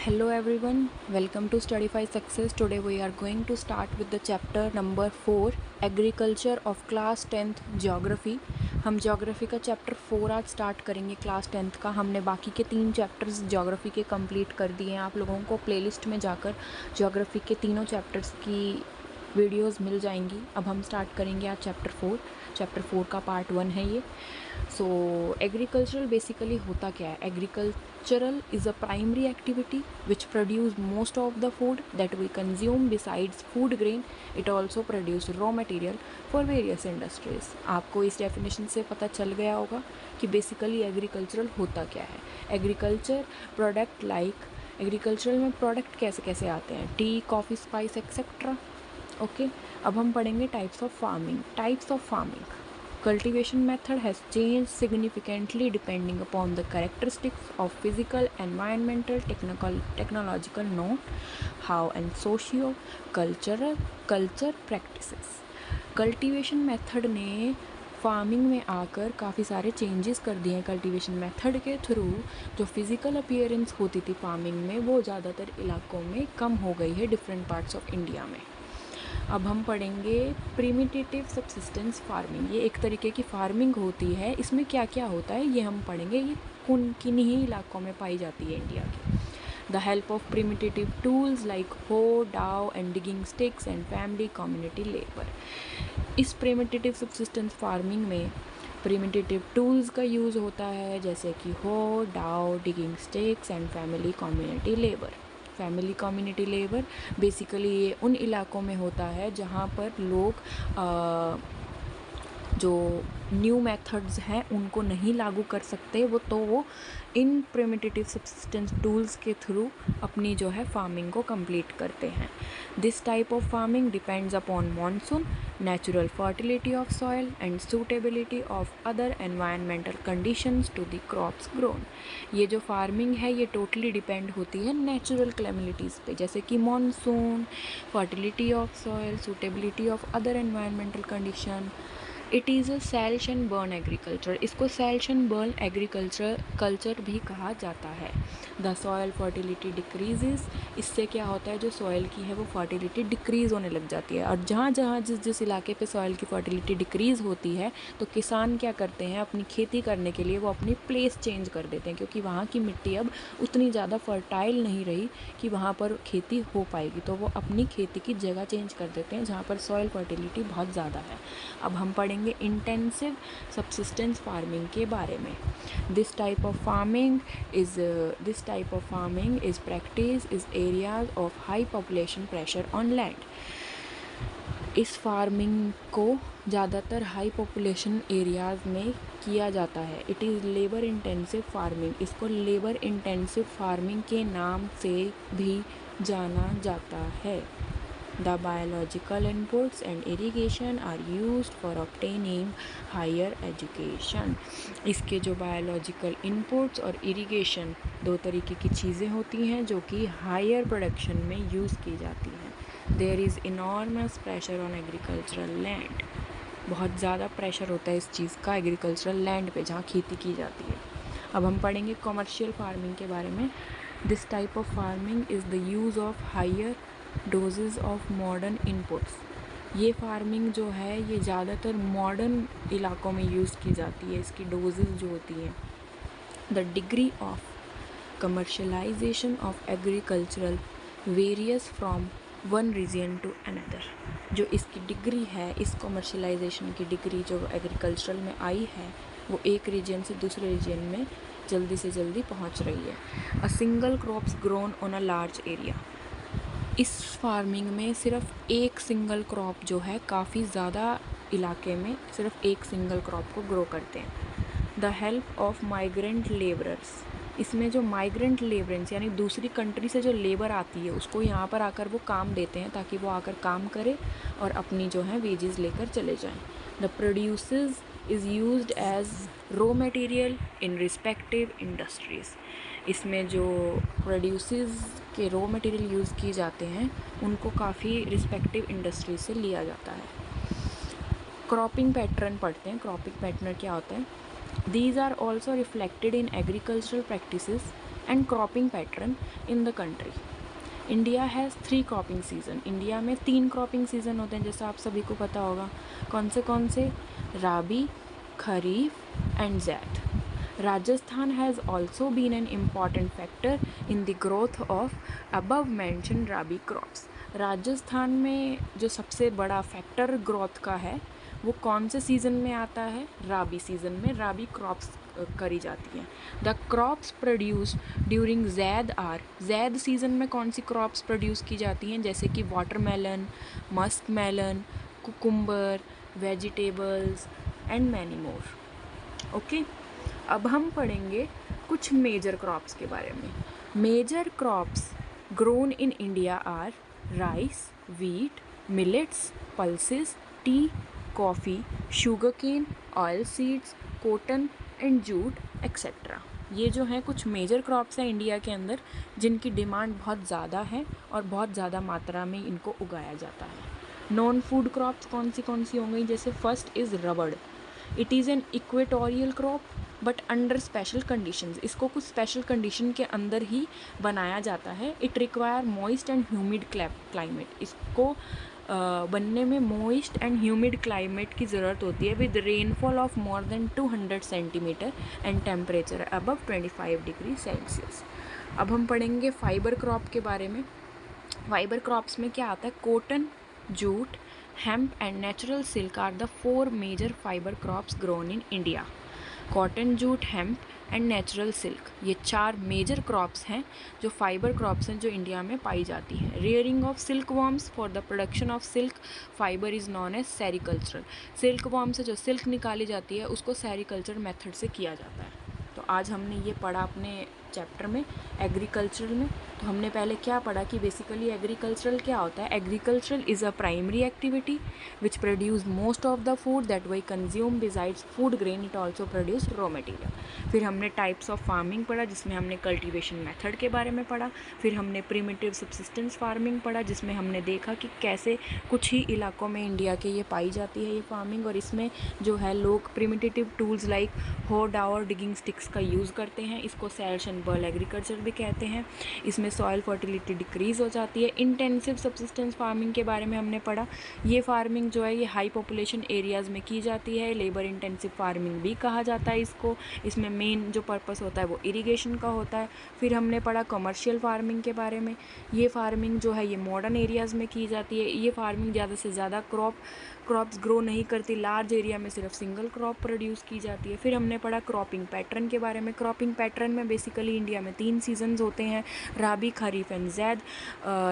Hello everyone, welcome to Studify Success. Today we are going to start with the chapter number 4 Agriculture of Class 10th Geography. हम geography का chapter 4 आज start करेंगे class 10th का. हमने बाकी के 3 chapters geography के complete कर दिए हैं. आप लोगों को प्लेलिस्ट में जाकर ज्योग्राफी के तीनों चैप्टर्स की वीडियोस मिल जाएंगी. अब हम स्टार्ट करेंगे आज चैप्टर 4 का पार्ट 1 है ये. सो एग्रीकल्चरल बेसिकली होता क्या है? Agricultural is a primary activity which produce most of the food that we consume. Besides food grain it also produce raw material for various industries. आपको इस डेफिनेशन से पता चल गया होगा कि बेसिकली एग्रीकल्चरल होता क्या है. एग्रीकल्चर प्रोडक्ट लाइक एग्रीकल्चरल में प्रोडक्ट कैसे कैसे आते हैं? T, coffee, spice etcetera. Okay, अब हम पढ़ेंगे types of farming. Cultivation method has changed significantly depending upon the characteristics of physical, environmental, technological, know-how and culture practices. Cultivation method ने farming में आकर काफ़ी सारे चेंजेस कर दिए हैं. कल्टीवेशन मेथड के थ्रू जो फिज़िकल अपीयरेंस होती थी फार्मिंग में वो ज़्यादातर इलाकों में कम हो गई है डिफरेंट पार्ट्स ऑफ इंडिया में. अब हम पढ़ेंगे प्रिमिटिव सब्सिस्टेंस फार्मिंग. ये एक तरीके की फार्मिंग होती है. इसमें क्या क्या होता है ये हम पढ़ेंगे. ये किन ही इलाकों में पाई जाती है इंडिया के. The help of primitive tools like हो, डाउ and digging sticks and family community labour. इस प्रिमिटिव सब्सिस्टेंस फार्मिंग में प्रिमिटिव टूल्स का यूज़ होता है जैसे कि हो, डाउ, digging sticks and family community labour. Basically ये उन इलाकों में होता है जहाँ पर लोग जो न्यू मेथड्स हैं उनको नहीं लागू कर सकते वो इन प्रिमिटिव सब्सिस्टेंस टूल्स के थ्रू अपनी जो है फार्मिंग को कंप्लीट करते हैं. This type of farming depends upon monsoon, natural fertility of soil and suitability of other environmental conditions to the crops grown. ये जो फार्मिंग है ये टोटली डिपेंड होती है नेचुरल क्लेमिलिटीज़ पे जैसे कि monsoon, fertility of soil, suitability of other environmental condition. It is a slash and burn agriculture. इसको सैल्श एंड बर्न कल्चर भी कहा जाता है. The soil fertility decreases. इससे क्या होता है जो सॉयल की है वो फर्टिलिटी डिक्रीज़ होने लग जाती है. और जहाँ जहाँ जिस इलाके पे सॉयल की फर्टिलिटी डिक्रीज़ होती है तो किसान क्या करते हैं अपनी खेती करने के लिए वो अपनी प्लेस चेंज कर देते हैं क्योंकि वहाँ की मिट्टी अब उतनी ज़्यादा फर्टाइल नहीं रही कि वहाँ पर खेती हो पाएगी. तो वो अपनी खेती की जगह चेंज कर देते हैं जहाँ पर सॉयल फर्टिलिटी बहुत ज़्यादा है. अब हम पढ़ेंगे इंटेंसिव सब्सिस्टेंस फार्मिंग के बारे में. This type of farming is practice is areas of high population pressure on land. इस फार्मिंग को ज़्यादातर हाई पॉपुलेशन एरियाज़ में किया जाता है. It is labour intensive farming. इसको लेबर इंटेंसिव फार्मिंग के नाम से भी जाना जाता है. The biological inputs and irrigation are used for obtaining higher education. इसके जो बायोलॉजिकल इनपुट्स और इरिगेशन दो तरीके की चीज़ें होती हैं जो कि हायर प्रोडक्शन में यूज़ की जाती हैं. There is enormous pressure on agricultural land. बहुत ज़्यादा प्रेशर होता है इस चीज़ का एग्रीकल्चरल लैंड पे जहाँ खेती की जाती है. अब हम पढ़ेंगे कमर्शियल फार्मिंग के बारे में. This type of farming is the use of higher doses of modern inputs. ये फार्मिंग जो है ये ज़्यादातर मॉडर्न इलाकों में यूज़ की जाती है. इसकी डोजेज जो होती हैं. The degree of commercialisation of agricultural varies from one region to another. जो इसकी डिग्री है इस कमर्शलाइजेशन की डिग्री जो एग्रीकल्चरल में आई है वो एक रीजन से दूसरे रीजन में जल्दी से जल्दी पहुंच रही है. A single crops grown on a large area. इस फार्मिंग में सिर्फ एक सिंगल क्रॉप जो है काफ़ी ज़्यादा इलाके में सिर्फ एक सिंगल क्रॉप को ग्रो करते हैं. The help of migrant labourers. इसमें जो माइग्रेंट लेबरेंस यानी दूसरी कंट्री से जो लेबर आती है उसको यहाँ पर आकर वो काम देते हैं ताकि वो आकर काम करे और अपनी जो है वेजेस लेकर चले जाएं. The produces is used as raw material in respective industries. इसमें जो प्रोड्यूसेस के रॉ मटेरियल यूज़ किए जाते हैं उनको काफ़ी रिस्पेक्टिव इंडस्ट्री से लिया जाता है. क्रॉपिंग पैटर्न पढ़ते हैं. क्रॉपिंग पैटर्न क्या होता है? These are also reflected in agricultural practices and cropping pattern in the country. India has 3 cropping season. India में 3 क्रॉपिंग सीज़न होते हैं, जैसा आप सभी को पता होगा. कौन से? Rabi, kharif and zaid. Rajasthan has also been an important factor in the growth of above mentioned rabi crops. Rajasthan में जो सबसे बड़ा फैक्टर ग्रोथ का है वो कौन से सीज़न में आता है? राबी सीज़न में राबी क्रॉप्स करी जाती हैं. The crops produce during zaid are. Zaid season में कौन सी क्रॉप्स प्रोड्यूस की जाती हैं? जैसे कि watermelon, musk melon, cucumber, vegetables and many more. Okay, अब हम पढ़ेंगे कुछ मेजर क्रॉप्स के बारे में. Major crops grown in India are rice, wheat, millets, pulses, tea, coffee, sugar cane, oil seeds, cotton and jute etcetera. ये जो हैं कुछ मेजर क्रॉप्स हैं इंडिया के अंदर जिनकी डिमांड बहुत ज़्यादा है और बहुत ज़्यादा मात्रा में इनको उगाया जाता है. नॉन फूड क्रॉप्स कौन सी हो गई? जैसे फर्स्ट इज़ रबड़. It is an equatorial crop but under special conditions. इसको कुछ स्पेशल कंडीशन के अंदर ही बनाया जाता है. It require moist and humid climate. इसको बनने में मॉइस्ट एंड ह्यूमिड क्लाइमेट की ज़रूरत होती है with rainfall of more than 200 centimetre and temperature above 25 degree Celsius. अब हम पढ़ेंगे फाइबर क्रॉप के बारे में. फाइबर क्रॉप्स में क्या आता है? Cotton, jute, hemp and natural silk are the 4 major fiber crops grown in India. Cotton, jute, hemp and natural silk, ये 4 मेजर क्रॉप्स हैं जो फाइबर क्रॉप्स हैं जो इंडिया में पाई जाती हैं. Rearing of silk worms for the production of silk fibre is known as sericultural. Silk worm से जो सिल्क निकाली जाती है उसको सेरिकल्चर मेथड से किया जाता है. तो आज हमने ये पढ़ा अपने चैप्टर में एग्रीकल्चरल में. तो हमने पहले क्या पढ़ा कि बेसिकली एग्रीकल्चरल क्या होता है? Agricultural is a primary activity which produce most of the food that we consume. Besides food grain it also produce raw material. फिर हमने टाइप्स ऑफ फार्मिंग पढ़ा जिसमें हमने कल्टीवेशन मेथड के बारे में पढ़ा. फिर हमने प्रिमिटिव सब्सिस्टेंस फार्मिंग पढ़ा जिसमें हमने देखा कि कैसे कुछ ही इलाकों में इंडिया के ये पाई जाती है ये फार्मिंग. और इसमें जो है लोग प्रिमिटिव टूल्स लाइक हो डावर डिगिंग स्टिक्स का यूज़ करते हैं. इसको सैल्श एंड बर्ल एग्रीकल्चर भी कहते हैं. इसमें सॉइल फर्टिलिटी डिक्रीज़ हो जाती है. इंटेंसिव सब्सिस्टेंस फार्मिंग के बारे में हमने पढ़ा. ये फार्मिंग जो है ये हाई पॉपुलेशन एरियाज़ में की जाती है. लेबर इंटेंसिव फार्मिंग भी कहा जाता है इसको. इसमें मेन जो पर्पस होता है वो इरिगेशन का होता है. फिर हमने पढ़ा कमर्शियल फार्मिंग के बारे में. ये फार्मिंग जो है ये मॉडर्न एरियाज़ में की जाती है. ये फार्मिंग ज़्यादा से ज़्यादा क्रॉप्स ग्रो नहीं करती. लार्ज एरिया में सिर्फ सिंगल क्रॉप प्रोड्यूस की जाती है. फिर हमने पढ़ा क्रॉपिंग पैटर्न के बारे में. क्रॉपिंग पैटर्न में बेसिकली इंडिया में 3 सीजन्स होते हैं, राबी, kharif and zaid.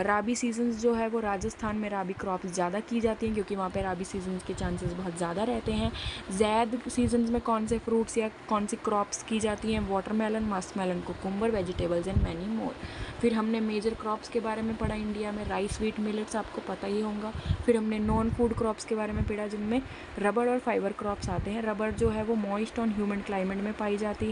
Rabi seasons जो है वो राजस्थान में राबी क्रॉप्स ज़्यादा की जाती हैं क्योंकि वहाँ पे राबी सीजन्स के चांसेस बहुत ज़्यादा रहते हैं. ज़ैद सीजन्स में कौन से फ्रूट्स या कौन सी क्रॉप्स की जाती हैं? Watermelon, musk melon, cucumber, vegetables and many more. फिर हमने मेजर क्रॉप्स के बारे में पढ़ा इंडिया में. राइस, वीट, मिलेट्स आपको पता ही होगा. फिर हमने नॉन फूड क्रॉप्स के बारे में पढ़ा जिनमें रबड़ और फाइबर क्रॉप्स आते हैं. रबड़ जो है वो मॉइस्ट और ह्यूमिड क्लाइमेट में पाई जाती है.